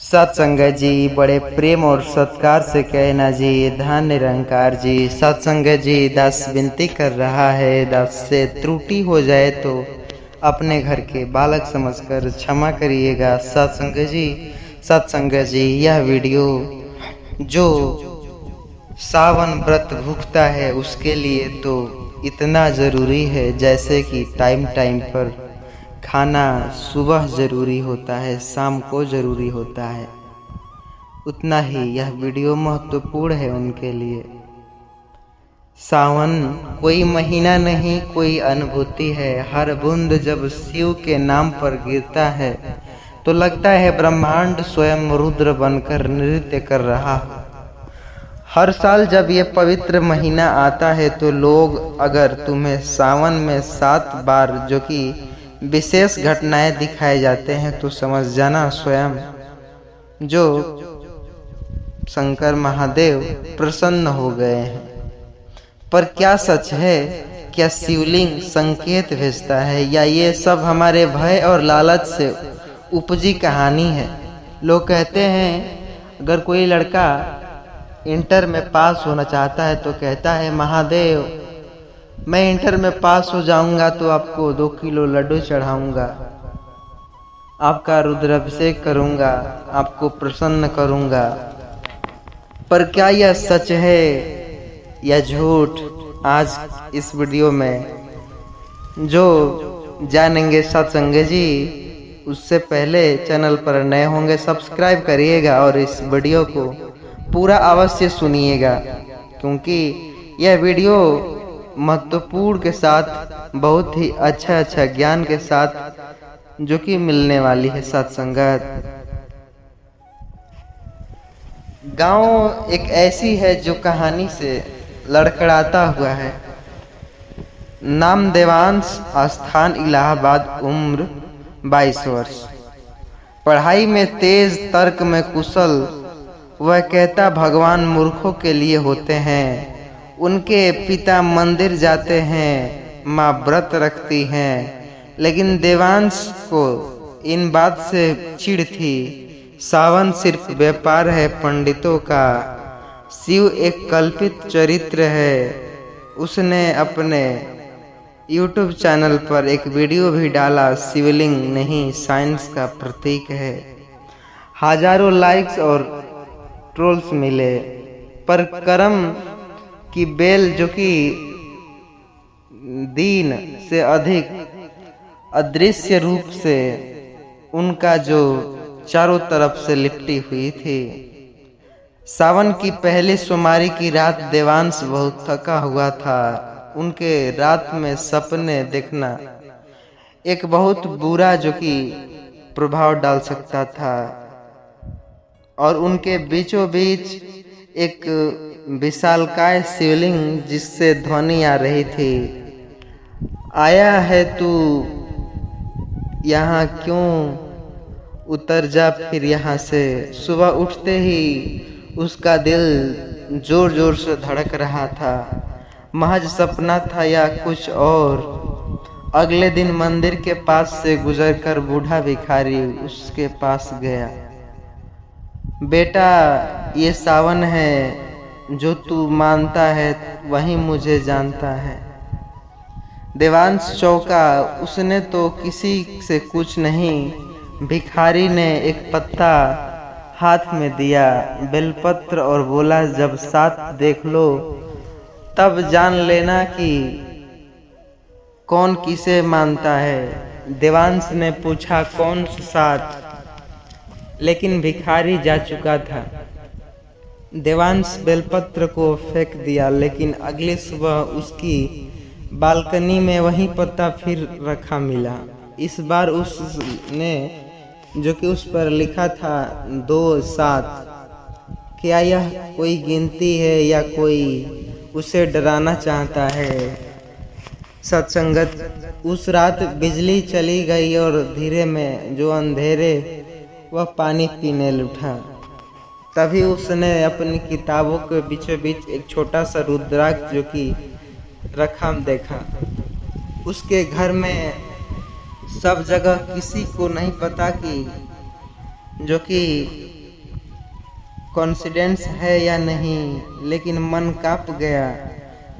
सत्संग जी, बड़े प्रेम और सत्कार से कहना जी, धन निरंकार जी। सत्संग जी, दास विनती कर रहा है, दास से त्रुटि हो जाए तो अपने घर के बालक समझकर क्षमा करिएगा। सत्संग जी, यह वीडियो जो सावन व्रत भुगता है उसके लिए तो इतना ज़रूरी है, जैसे कि टाइम टाइम पर खाना सुबह ज़रूरी होता है, शाम को ज़रूरी होता है, उतना ही यह वीडियो महत्वपूर्ण है उनके लिए। सावन कोई महीना नहीं, कोई अनुभूति है। हर बूंद जब शिव के नाम पर गिरता है तो लगता है ब्रह्मांड स्वयं रुद्र बनकर नृत्य कर रहा हो। हर साल जब ये पवित्र महीना आता है तो लोग अगर तुम्हें सावन में 7 बार जो कि विशेष घटनाएं दिखाए जाते हैं तो समझ जाना स्वयं जो शंकर महादेव प्रसन्न हो गए हैं। पर क्या सच है? क्या शिवलिंग संकेत भेजता है, या ये सब हमारे भय और लालच से उपजी कहानी है? लोग कहते हैं अगर कोई लड़का इंटर में पास होना चाहता है तो कहता है, महादेव मैं इंटर में पास हो जाऊंगा तो आपको 2 किलो लड्डू चढ़ाऊंगा, आपका रुद्राभिषेक करूंगा, आपको प्रसन्न करूंगा। पर क्या यह सच है या झूठ? आज इस वीडियो में जो जानेंगे सत्संग जी। उससे पहले चैनल पर नए होंगे सब्सक्राइब करिएगा और इस वीडियो को पूरा अवश्य सुनिएगा, क्योंकि यह वीडियो महत्वपूर्ण के साथ बहुत ही अच्छा ज्ञान के साथ जो कि मिलने वाली है। सत्संगत गांव एक ऐसी है जो कहानी से लड़खड़ाता हुआ है। नाम देवांश, स्थान इलाहाबाद, उम्र 22 वर्ष। पढ़ाई में तेज, तर्क में कुशल। वह कहता भगवान मूर्खों के लिए होते हैं। उनके पिता मंदिर जाते हैं, माँ व्रत रखती हैं, लेकिन देवांश को इन बात से चिढ़ थी। सावन सिर्फ व्यापार है पंडितों का, शिव एक कल्पित चरित्र है। उसने अपने YouTube चैनल पर एक वीडियो भी डाला, शिवलिंग नहीं साइंस का प्रतीक है। हजारों लाइक्स और ट्रोल्स मिले, पर कर्म की बेल जो कि दीन से अधिक अदृश्य रूप से उनका जो चारों तरफ से लिपटी हुई थी। सावन की पहली सोमवारी की रात देवांश बहुत थका हुआ था। उनके रात में सपने देखना एक बहुत बुरा जो कि प्रभाव डाल सकता था, और उनके बीचों बीच एक विशालकाय शिवलिंग जिससे ध्वनि आ रही थी, आया है तू यहाँ क्यों, उतर जा फिर यहाँ से। सुबह उठते ही उसका दिल जोर जोर से धड़क रहा था। महज सपना था या कुछ और? अगले दिन मंदिर के पास से गुजरकर बूढ़ा भिखारी उसके पास गया। बेटा, ये सावन है, जो तू मानता है वही मुझे जानता है। देवांश चौंका। उसने तो किसी से कुछ नहीं। भिखारी ने एक पत्ता हाथ में दिया, बेलपत्र, और बोला, जब 7 देख लो तब जान लेना कि कौन किसे मानता है। देवांश ने पूछा, कौन 7? लेकिन भिखारी जा चुका था। देवांश बेलपत्र को फेंक दिया, लेकिन अगली सुबह उसकी बालकनी में वही पत्ता फिर रखा मिला। इस बार उसने जो कि उस पर लिखा था 2 7। क्या यह कोई गिनती है या कोई उसे डराना चाहता है? सत्संगत, उस रात बिजली चली गई और धीरे में जो अंधेरे वह पानी पीने उठा। तभी उसने अपनी किताबों के बीचों बीच एक छोटा सा रुद्राक्ष जो कि रखा देखा। उसके घर में सब जगह किसी को नहीं पता कि जो कि कॉन्फिडेंस है या नहीं, लेकिन मन कांप गया।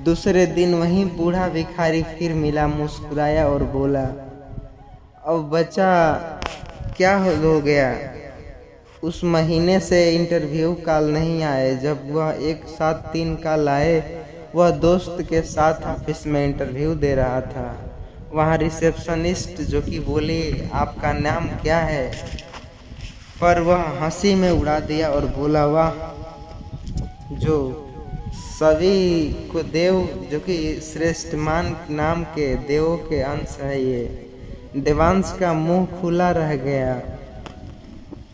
दूसरे दिन वही बूढ़ा भिखारी फिर मिला, मुस्कुराया और बोला, अब बच्चा क्या हो गया? उस महीने से इंटरव्यू कॉल नहीं आए। जब वह एक साथ 3 कॉल आए, वह दोस्त के साथ ऑफिस में इंटरव्यू दे रहा था। वहाँ रिसेप्शनिस्ट जो कि बोली, आपका नाम क्या है? पर वह हंसी में उड़ा दिया और बोला, वाह, जो सभी को देव, जो कि श्रेष्ठमान नाम के देवों के अंश है ये। देवांश का मुंह खुला रह गया।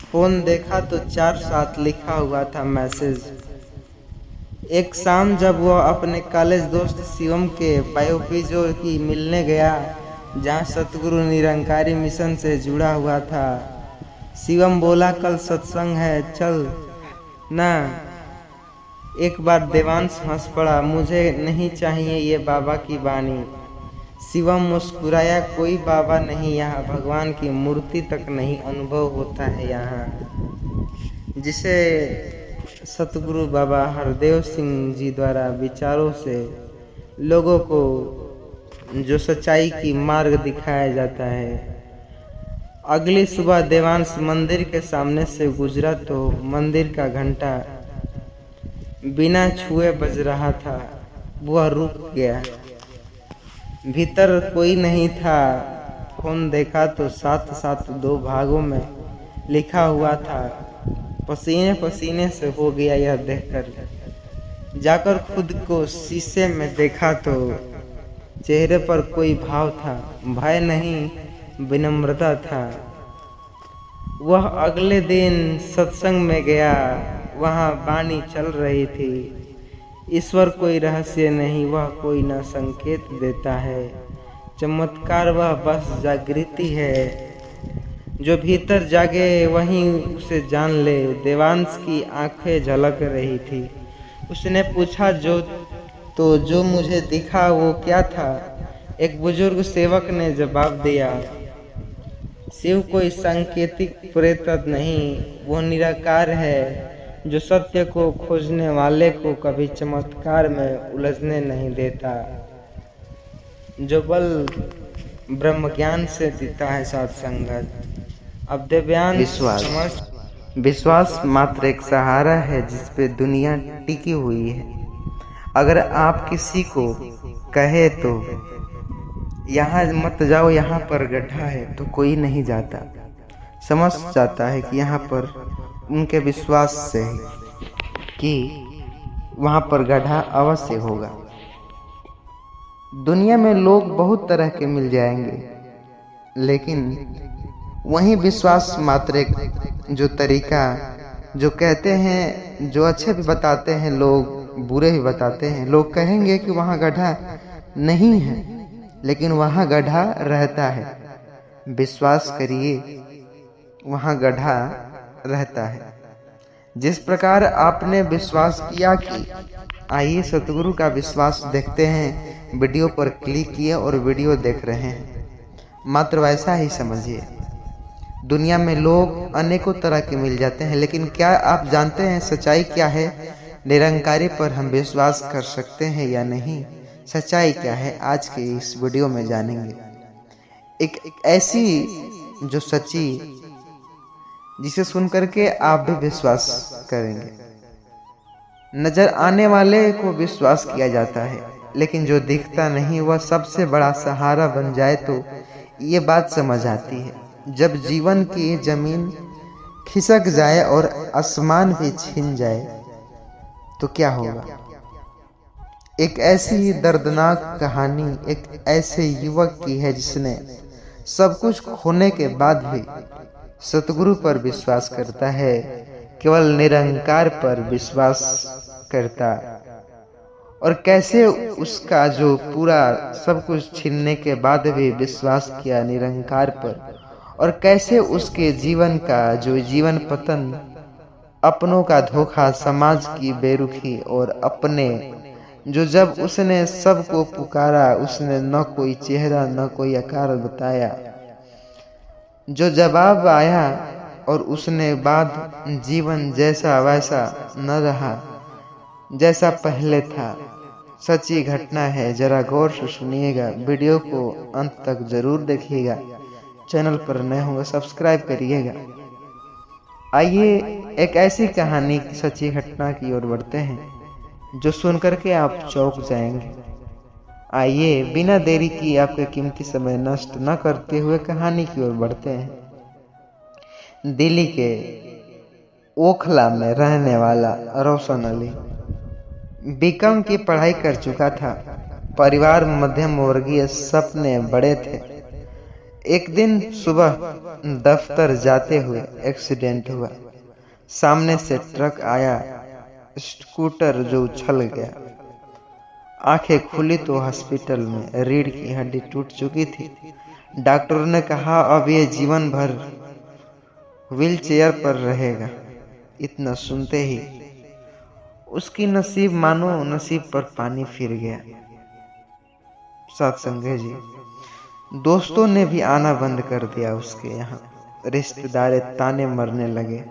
फोन देखा तो 4/7 लिखा हुआ था मैसेज। एक शाम जब वह अपने कॉलेज दोस्त शिवम के बायोपिजो की मिलने गया, जहाँ सतगुरु निरंकारी मिशन से जुड़ा हुआ था, शिवम बोला, कल सत्संग है, चल ना। एक बार देवांश हंस पड़ा, मुझे नहीं चाहिए ये बाबा की बानी। शिवम मुस्कुराया, कोई बाबा नहीं यहाँ, भगवान की मूर्ति तक नहीं अनुभव होता है यहाँ। जिसे सतगुरु बाबा हरदेव सिंह जी द्वारा विचारों से लोगों को जो सच्चाई की मार्ग दिखाया जाता है। अगली सुबह देवांश मंदिर के सामने से गुजरा तो मंदिर का घंटा बिना छुए बज रहा था। वह रुक गया। भीतर कोई नहीं था। फोन देखा तो 7/7 2 भागों में लिखा हुआ था। पसीने पसीने से हो गया यह देखकर। जाकर खुद को शीशे में देखा तो चेहरे पर कोई भाव था, भय नहीं, विनम्रता था। वह अगले दिन सत्संग में गया। वहाँ वाणी चल रही थी, ईश्वर कोई रहस्य नहीं, वह कोई न संकेत देता है। चमत्कार वह बस जागृति है। जो भीतर जागे वहीं उसे जान ले। देवांश की आंखें झलक रही थी। उसने पूछा, जो मुझे दिखा वो क्या था? एक बुजुर्ग सेवक ने जवाब दिया, शिव कोई सांकेतिक प्रेत नहीं, वो निराकार है, जो सत्य को खोजने वाले को कभी चमत्कार में उलझने नहीं देता, जो बल ब्रह्म ज्ञान से देता है साथ संगत। अब दिव्यांश विश्वास मात्र एक सहारा है जिस पे दुनिया टिकी हुई है। अगर आप किसी को कहे तो यहाँ मत जाओ, यहाँ पर गड्ढा है, तो कोई नहीं जाता। समझ जाता है कि यहाँ पर उनके विश्वास से कि वहाँ पर गड्ढा अवश्य होगा। दुनिया में लोग बहुत तरह के मिल जाएंगे, लेकिन वही विश्वास मात्र एक जो तरीका जो कहते हैं, जो अच्छे भी बताते हैं लोग, बुरे भी बताते हैं। लोग कहेंगे कि वहाँ गड्ढा नहीं है, लेकिन वहाँ गड्ढा रहता है। विश्वास करिए, वहाँ गड्ढा रहता है। जिस प्रकार आपने विश्वास किया कि आइए सतगुरु का विश्वास देखते हैं, वीडियो पर क्लिक किए और वीडियो देख रहे हैं, मात्र वैसा ही समझिए। दुनिया में लोग अनेकों तरह के मिल जाते हैं, लेकिन क्या आप जानते हैं सच्चाई क्या है? निरंकारी पर हम विश्वास कर सकते हैं या नहीं? सच्चाई क्या है, आज के इस वीडियो में जानेंगे। एक ऐसी जो सच्ची जिसे सुन करके आप भी विश्वास करेंगे। नजर आने वाले को विश्वास किया जाता है, लेकिन जो दिखता नहीं वह सबसे बड़ा सहारा बन जाए तो ये बात समझ आती है। जब जीवन की जमीन खिसक जाए और आसमान भी छिन जाए तो क्या होगा? एक ऐसी दर्दनाक कहानी एक ऐसे युवक की है जिसने सब कुछ खोने के बाद भी सतगुरु पर विश्वास करता है, केवल निरंकार पर विश्वास करता। और कैसे उसका जो पूरा सब कुछ छीनने के बाद भी विश्वास किया निरंकार पर, और कैसे उसके जीवन का जो जीवन पतन, अपनों का धोखा, समाज की बेरुखी और अपने जो जब उसने सबको पुकारा उसने न कोई चेहरा न कोई आकार बताया। जो जवाब आया और उसने बाद जीवन जैसा वैसा न रहा जैसा पहले था। सच्ची घटना है, जरा गौर से सुनिएगा। वीडियो को अंत तक जरूर देखिएगा। चैनल पर नए होंगे सब्सक्राइब करिएगा। आइए एक ऐसी कहानी की सच्ची घटना की ओर बढ़ते हैं जो सुनकर के आप चौंक जाएंगे। आइए बिना देरी की आपके कीमती समय नष्ट न करते हुए कहानी की ओर बढ़ते हैं। दिल्ली के ओखला में रहने वाला रोशन अली बीकॉम की पढ़ाई कर चुका था। परिवार मध्यम वर्गीय, सपने बड़े थे। एक दिन सुबह दफ्तर जाते हुए एक्सीडेंट हुआ। सामने से ट्रक आया, स्कूटर जो उछल गया। आंखें खुली तो हॉस्पिटल में रीढ़ की हड्डी टूट चुकी थी। डॉक्टरों ने कहा अब ये जीवन भर व्हील चेयर पर रहेगा। इतना सुनते ही उसकी नसीब मानो नसीब पर पानी फिर गया। सत्संगे जी, दोस्तों ने भी आना बंद कर दिया उसके यहाँ। रिश्तेदार ताने मरने लगे,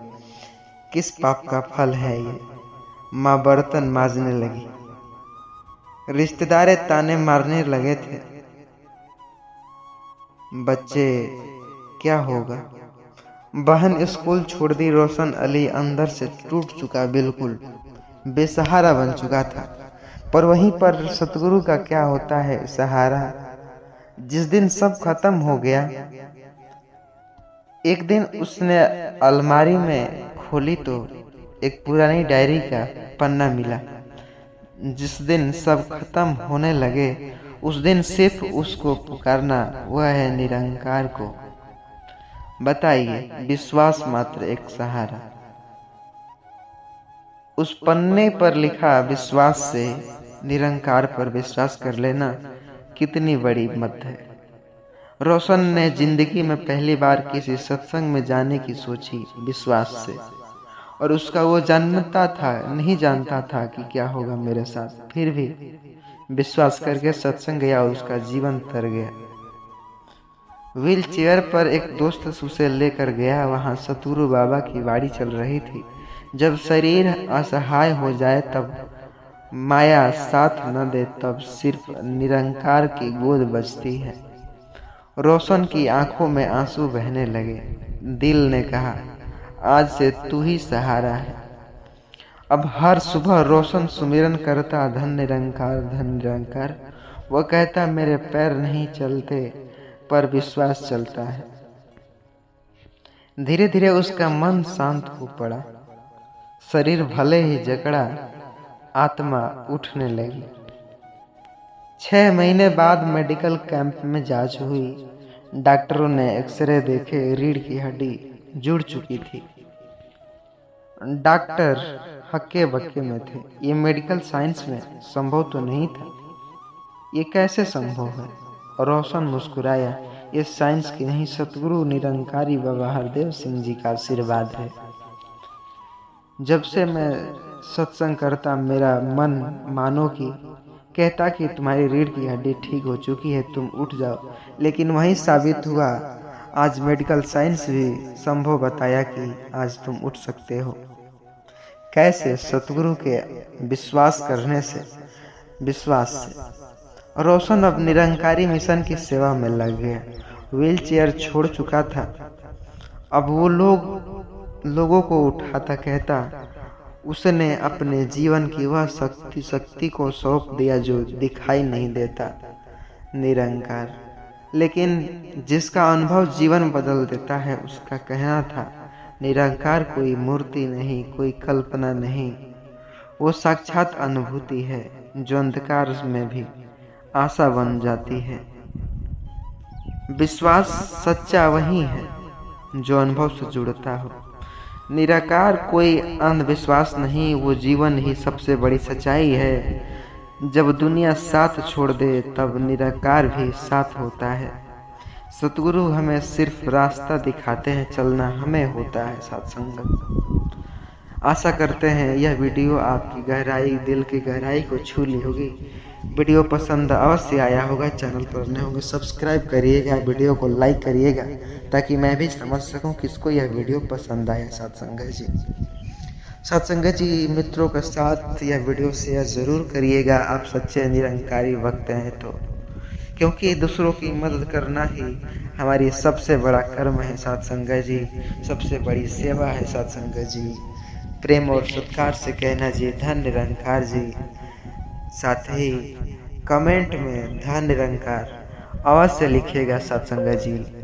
किस पाप का फल है ये। माँ बर्तन मांजने लगी। रिश्तेदार ताने मारने लगे थे, बच्चे क्या होगा। बहन स्कूल छोड़ दी। रोशन अली अंदर से टूट चुका, बिल्कुल बेसहारा बन चुका था। पर वहीं पर सतगुरु का क्या होता है सहारा। जिस दिन सब खत्म हो गया, एक दिन उसने अलमारी में खोली तो एक पुरानी डायरी का पन्ना मिला। जिस दिन सब खत्म होने लगे उस दिन सिर्फ उसको पुकारना, वह है निरंकार को। बताइए, विश्वास मात्र एक सहारा। उस पन्ने पर लिखा विश्वास से निरंकार पर विश्वास कर लेना कितनी बड़ी मत है। रोशन ने जिंदगी में पहली बार किसी सत्संग में जाने की सोची विश्वास से, और उसका वो नहीं जानता था कि क्या होगा मेरे साथ। फिर भी विश्वास करके सत्संग गया और उसका जीवन तर गया। व्हील चेयर पर एक दोस्त उसे लेकर गया। वहां सतगुरु बाबा की वाणी चल रही थी। जब शरीर असहाय हो जाए, तब माया साथ न दे, तब सिर्फ निरंकार की गोद बजती है। रोशन की आंखों में आंसू बहने लगे। दिल ने कहा आज से तू ही सहारा है। अब हर सुबह रोशन सुमिरन करता, धन निरंकार धन निरंकार। वह कहता मेरे पैर नहीं चलते पर विश्वास चलता है। धीरे धीरे उसका मन शांत हो पड़ा। शरीर भले ही जकड़ा, आत्मा उठने लगी। 6 महीने बाद मेडिकल कैंप में जांच हुई। डॉक्टरों ने एक्सरे देखे, रीढ़ की हड्डी जुड़ चुकी थी। डॉक्टर हक्के बक्के में थे। ये मेडिकल साइंस में संभव तो नहीं था। ये कैसे संभव है? रोशन मुस्कुराया। ये साइंस की नहीं, सतगुरु निरंकारी बाबा हरदेव सिंह जी का आशीर्वाद है। जब से मैं सत्संग करता, मेरा मन मानो कि कहता कि तुम्हारी रीढ़ की हड्डी ठीक हो चुकी है, तुम उठ जाओ। लेकिन वही साबित हुआ। आज मेडिकल साइंस भी संभव बताया कि आज तुम उठ सकते हो। कैसे? सतगुरु के विश्वास करने से, विश्वास से। रोशन अब निरंकारी मिशन की सेवा में लग गया। व्हील चेयर छोड़ चुका था। अब वो लोगों को उठाता, कहता उसने अपने जीवन की वह शक्ति को सौंप दिया जो दिखाई नहीं देता, निरंकार। लेकिन जिसका अनुभव जीवन बदल देता है, उसका कहना था निरंकार कोई मूर्ति नहीं, कोई कल्पना नहीं, वो साक्षात अनुभूति है जो अंधकार में भी आशा बन जाती है। विश्वास सच्चा वही है जो अनुभव से जुड़ता हो। निराकार कोई अंधविश्वास नहीं, वो जीवन ही सबसे बड़ी सच्चाई है। जब दुनिया साथ छोड़ दे तब निराकार भी साथ होता है। सतगुरु हमें सिर्फ रास्ता दिखाते हैं, चलना हमें होता है सत्संग। आशा करते हैं यह वीडियो आपकी गहराई, दिल की गहराई को छू ली होगी। वीडियो पसंद अवश्य आया होगा, चैनल पर नए होंगे सब्सक्राइब करिएगा, वीडियो को लाइक करिएगा ताकि मैं भी समझ सकूं किसको यह वीडियो पसंद आया। सत्संगत जी, सत्संगत जी, मित्रों के साथ यह वीडियो शेयर ज़रूर करिएगा आप सच्चे निरंकारी भक्त हैं तो, क्योंकि दूसरों की मदद करना ही हमारी सबसे बड़ा कर्म है सत्संगत जी, सबसे बड़ी सेवा है सत्संगत जी। प्रेम और सत्कार से कहना जी धन निरंकार जी, साथ ही कमेंट में धन निरंकार अवश्य लिखिएगा सत्संगत जी।